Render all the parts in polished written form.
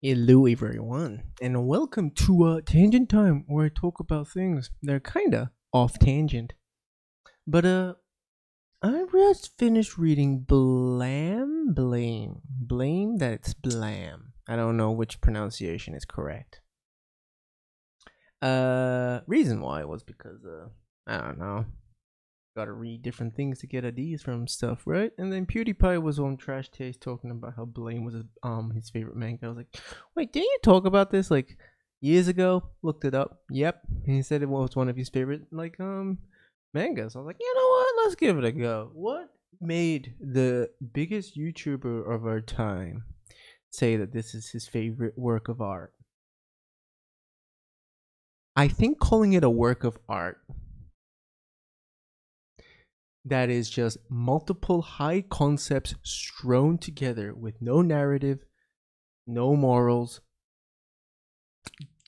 Hello everyone, and welcome to Tangent Time, where I talk about things that are kinda off tangent. But I just finished reading Blame. That's Blam. I don't know which pronunciation is correct. Reason why was because I don't know. Gotta read different things to get ideas from stuff, right? And then PewDiePie was on Trash Taste talking about how Blame was his favorite manga. I was like, wait, didn't you talk about this like years ago? Looked it up. Yep. And he said it was one of his favorite mangas. I was like, you know what? Let's give it a go. What made the biggest YouTuber of our time say that this is his favorite work of art? I think calling it a work of art that is just multiple high concepts strewn together with no narrative, no morals,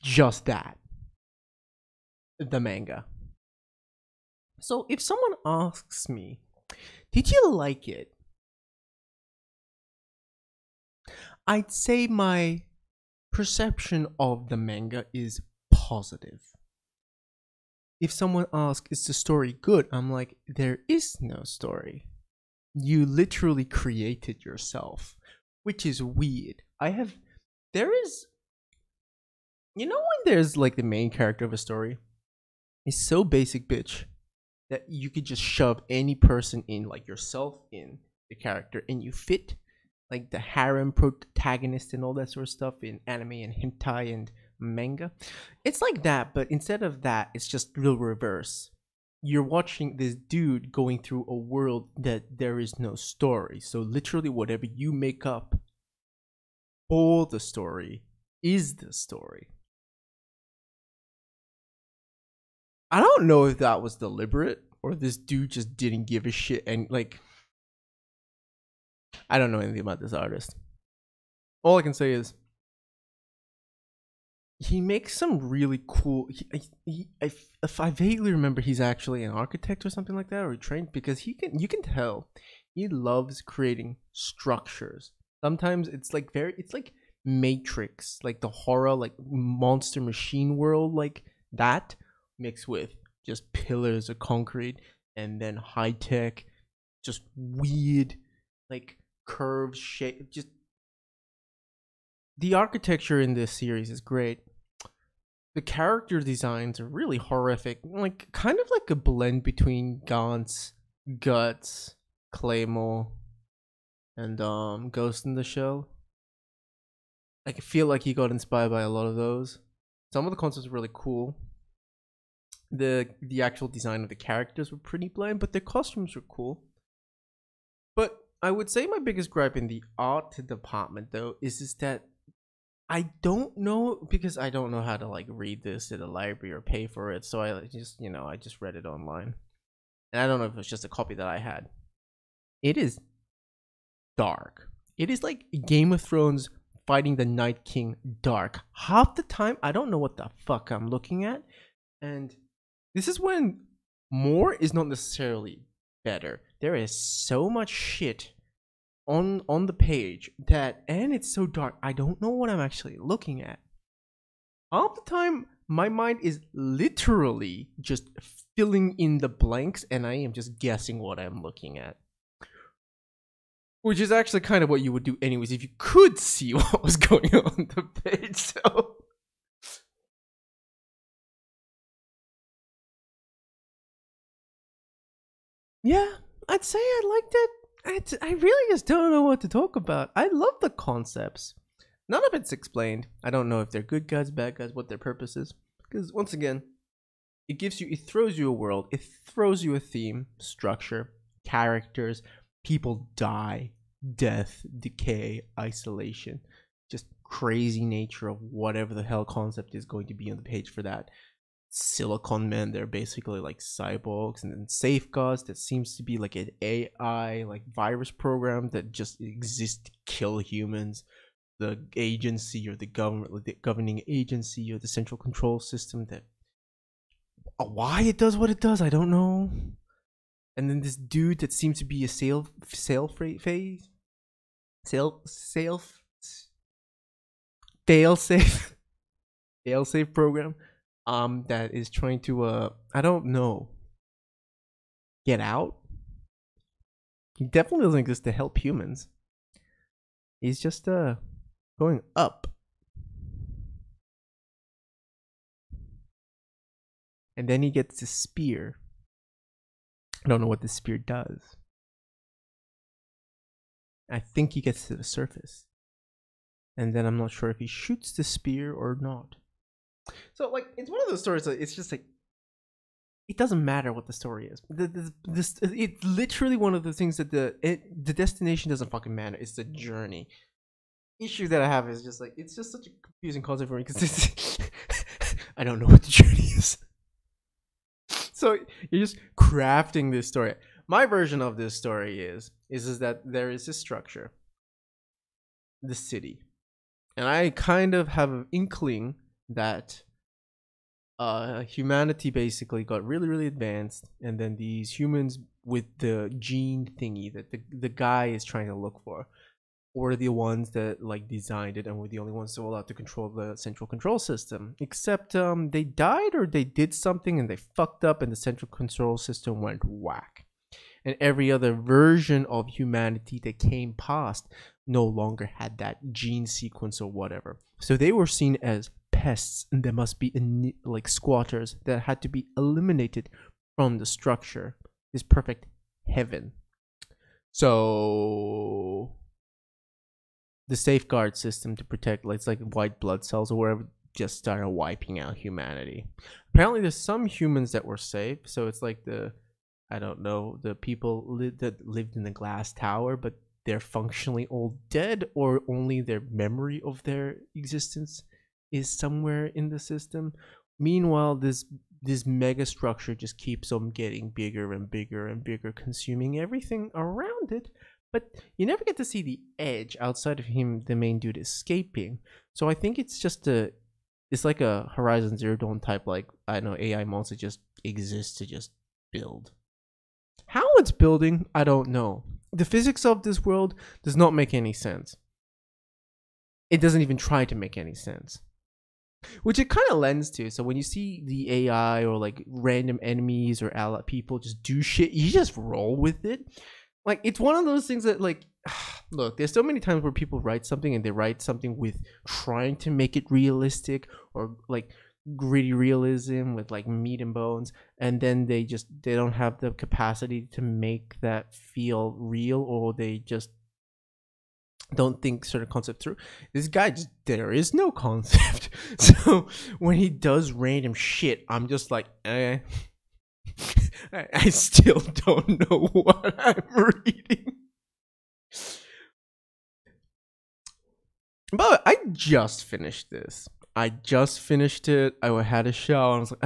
just that. The manga. So if someone asks me, did you like it? I'd say my perception of the manga is positive. If someone asks, is the story good? I'm like, there is no story. You literally created yourself, which is weird. There is, when there's like the main character of a story, it's so basic, bitch, that you could just shove any person in, like yourself, in the character, and you fit like the harem protagonist and all that sort of stuff in anime and hentai and manga. It's like that, but instead of that, it's just the reverse. You're watching this dude going through a world that there is no story. So literally, whatever you make up for the story is the story. I don't know if that was deliberate or this dude just didn't give a shit and like I don't know anything about this artist. All I can say is he makes some really cool. If I vaguely remember, he's actually an architect or something like that, or he trained because you can tell he loves creating structures. Sometimes it's like Matrix, like the horror, like monster machine world, like that mixed with just pillars of concrete and then high tech, just weird, like curved shape. Just the architecture in this series is great. The character designs are really horrific, like kind of like a blend between Gaunt's, Guts, Claymore, and Ghost in the Shell. I feel like he got inspired by a lot of those. Some of the concepts are really cool. The actual design of the characters were pretty bland, but their costumes were cool. But I would say my biggest gripe in the art department though is that I don't know because I don't know how to like read this at a library or pay for it. So I just read it online. And I don't know if it's just a copy that I had. It is dark. It is like Game of Thrones fighting the Night King dark. Half the time I don't know what the fuck I'm looking at. And this is when more is not necessarily better. There is so much shit on the page that and it's so dark I don't know what I'm actually looking at. Half the time my mind is literally just filling in the blanks and I am just guessing what I'm looking at, which is actually kind of what you would do anyways if you could see what was going on the page. So yeah, I'd say I liked it. I really just don't know what to talk about. I love the concepts. None of it's explained. I don't know if they're good guys, bad guys, what their purpose is. Because once again, it throws you a world, it throws you a theme, structure, characters, people die, death, decay, isolation, just crazy nature of whatever the hell concept is going to be on the page for that. Silicon men, they're basically like cyborgs, and then safeguards that seems to be like an AI like virus program that just exists to kill humans. The agency or the government, like the governing agency or the central control system that why it does what it does, I don't know. And then this dude that seems to be a sale phase, sale failsafe failsafe program that is trying to I don't know, get out. He definitely doesn't exist to help humans. He's just going up. And then he gets a spear. I don't know what the spear does. I think he gets to the surface. And then I'm not sure if he shoots the spear or not. So, like, it's one of those stories that it's just like, it doesn't matter what the story is. It's literally one of the things that the destination doesn't fucking matter. It's the journey. Issue that I have is just like, it's just such a confusing concept for me because I don't know what the journey is. So you're just crafting this story. My version of this story is that there is a structure, the city, and I kind of have an inkling that humanity basically got really, really advanced, and then these humans with the gene thingy that the guy is trying to look for were the ones that like designed it and were the only ones that were allowed to control the central control system. Except they died or they did something and they fucked up and the central control system went whack. And every other version of humanity that came past no longer had that gene sequence or whatever. So they were seen as pests, and there must be like squatters that had to be eliminated from the structure. This perfect heaven. So the safeguard system to protect, like, it's like white blood cells or whatever, just started wiping out humanity. Apparently there's some humans that were safe, so it's like I don't know, the people that lived in the glass tower, but they're functionally all dead, or only their memory of their existence is somewhere in the system. Meanwhile, this mega structure just keeps on getting bigger and bigger and bigger, consuming everything around it. But you never get to see the edge outside of him, the main dude, escaping. So I think it's just it's like a Horizon Zero Dawn type, like, I don't know, AI monster just exists to just build. How it's building, I don't know. The physics of this world does not make any sense. It doesn't even try to make any sense. Which it kind of lends to. So when you see the AI or like random enemies or ally people just do shit, you just roll with it. Like, it's one of those things that, like, look, there's so many times where people write something and they write something with trying to make it realistic or like gritty realism with like meat and bones, and then they don't have the capacity to make that feel real, or they just don't think certain concept through. This guy just, there is no concept. So when he does random shit, I'm just like, I still don't know what I'm reading. But I just finished this. I just finished it. I had a shower. And I was like,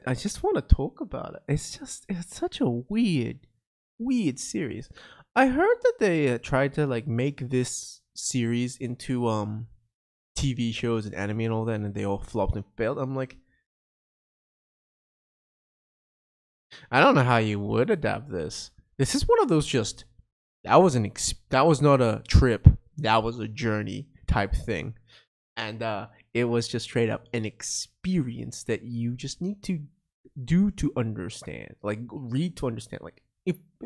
I just want to talk about it. It's such a weird series. I heard that they tried to like make this series into TV shows and anime and all that, and they all flopped and failed. I'm like, I don't know how you would adapt this. This is one of those just, that was not a trip, that was a journey type thing. And it was just straight up an experience that you just need to do to understand, like read to understand. Like,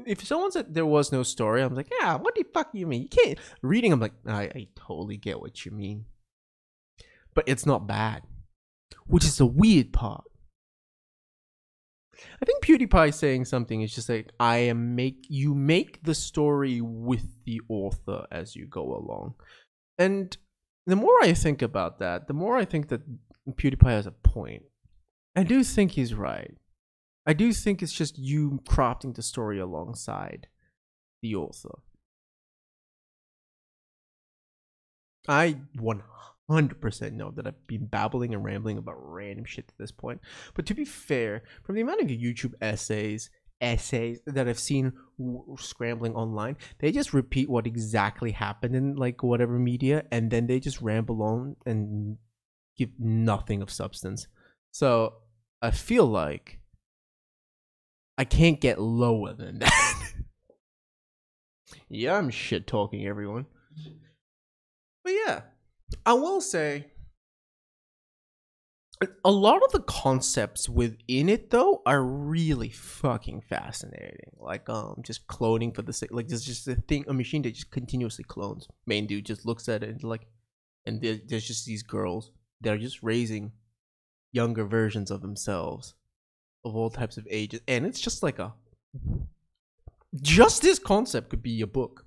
if someone said there was no story, I'm like, yeah, what the fuck you mean? You can't. Reading, I'm like, I totally get what you mean. But it's not bad, which is the weird part. I think PewDiePie saying something is just like, you make the story with the author as you go along. And the more I think about that, the more I think that PewDiePie has a point. I do think he's right. I do think it's just you crafting the story alongside the author. I 100% know that I've been babbling and rambling about random shit at this point. But to be fair, from the amount of YouTube essays that I've seen scrambling online, they just repeat what exactly happened in like whatever media, and then they just ramble on and give nothing of substance. So I feel like I can't get lower than that. Yeah, I'm shit talking everyone. But yeah, I will say a lot of the concepts within it though are really fucking fascinating. Like just cloning for the sake, like there's just a machine that just continuously clones. Main dude just looks at it and like, and there's just these girls that are just raising younger versions of themselves of all types of ages, and it's just like just this concept could be a book.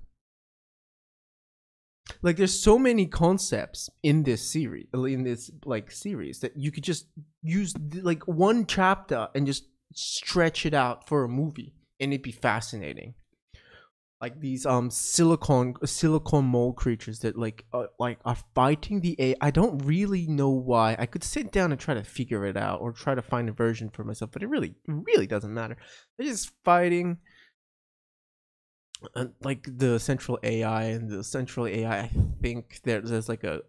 Like there's so many concepts in this series, that you could just use like one chapter and just stretch it out for a movie and it'd be fascinating. Like these silicon mold creatures that are fighting the AI. I don't really know why. I could sit down and try to figure it out or try to find a version for myself, but it really doesn't matter. They're just fighting like the central AI, and the central AI, I think there's like a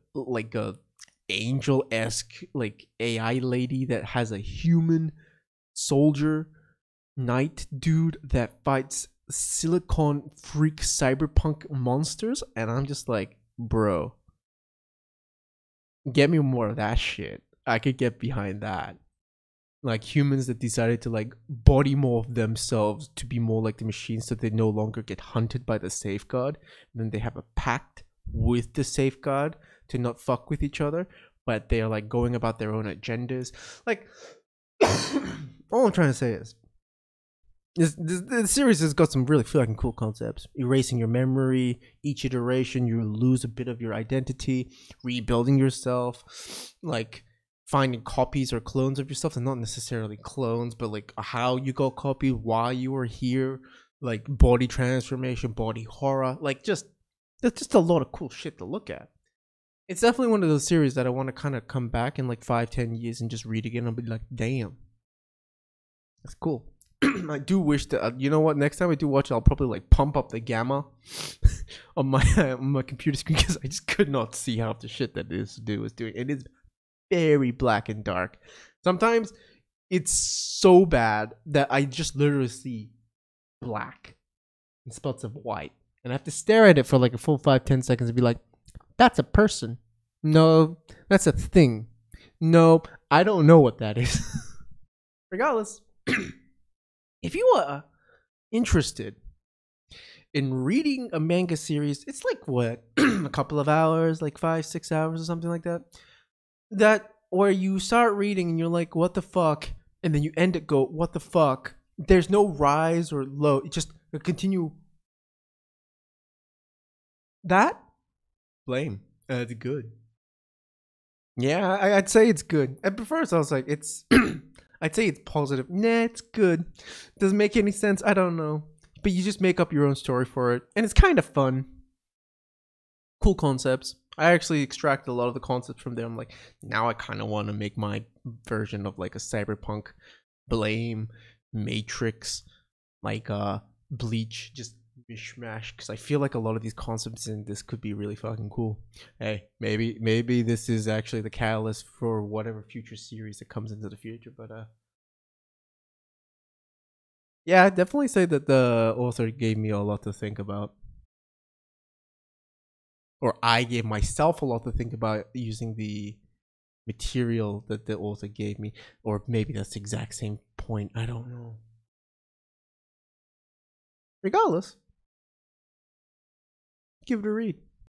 angel-esque like AI lady that has a human soldier knight dude that fights silicon freak cyberpunk monsters, and I'm just like, bro, get me more of that shit. I could get behind that. Like humans that decided to like body morph themselves to be more like the machines so they no longer get hunted by the safeguard. And then they have a pact with the safeguard to not fuck with each other, but they're like going about their own agendas. Like all I'm trying to say is this series has got some really fucking cool concepts. Erasing your memory, each iteration you lose a bit of your identity, rebuilding yourself, like finding copies or clones of yourself, and not necessarily clones, but like how you got copied, why you were here, like body transformation, body horror, like just there's just a lot of cool shit to look at. It's definitely one of those series that I want to kind of come back in like 5-10 years and just read again and be like, damn, that's cool. I do wish that you know what, next time I do watch it, I'll probably like pump up the gamma on my computer screen, because I just could not see half the shit that this dude was doing. It is very black and dark. Sometimes it's so bad that I just literally see black and spots of white, and I have to stare at it for like a full 5-10 seconds and be like, that's a person. No, that's a thing. No, I don't know what that is. Regardless, if you are interested in reading a manga series, it's like what, a couple of hours, like 5-6 hours or something like that. That where you start reading and you're like, what the fuck, and then you end it, go, what the fuck. There's no rise or low. It just continue. That blame. It's good. Yeah, I'd say it's good. At first, I was like, it's. I'd say it's positive. Nah, it's good. Doesn't make any sense. I don't know, but you just make up your own story for it, and it's kind of fun. Cool concepts. I actually extracted a lot of the concepts from there. I'm like, now I kind of want to make my version of like a cyberpunk blame matrix, like Bleach, just mishmash, because I feel like a lot of these concepts in this could be really fucking cool. Hey, maybe this is actually the catalyst for whatever future series that comes into the future. But yeah, I'd definitely say that the author gave me a lot to think about. Or I gave myself a lot to think about using the material that the author gave me. Or maybe that's the exact same point. I don't know. Regardless, give it a read.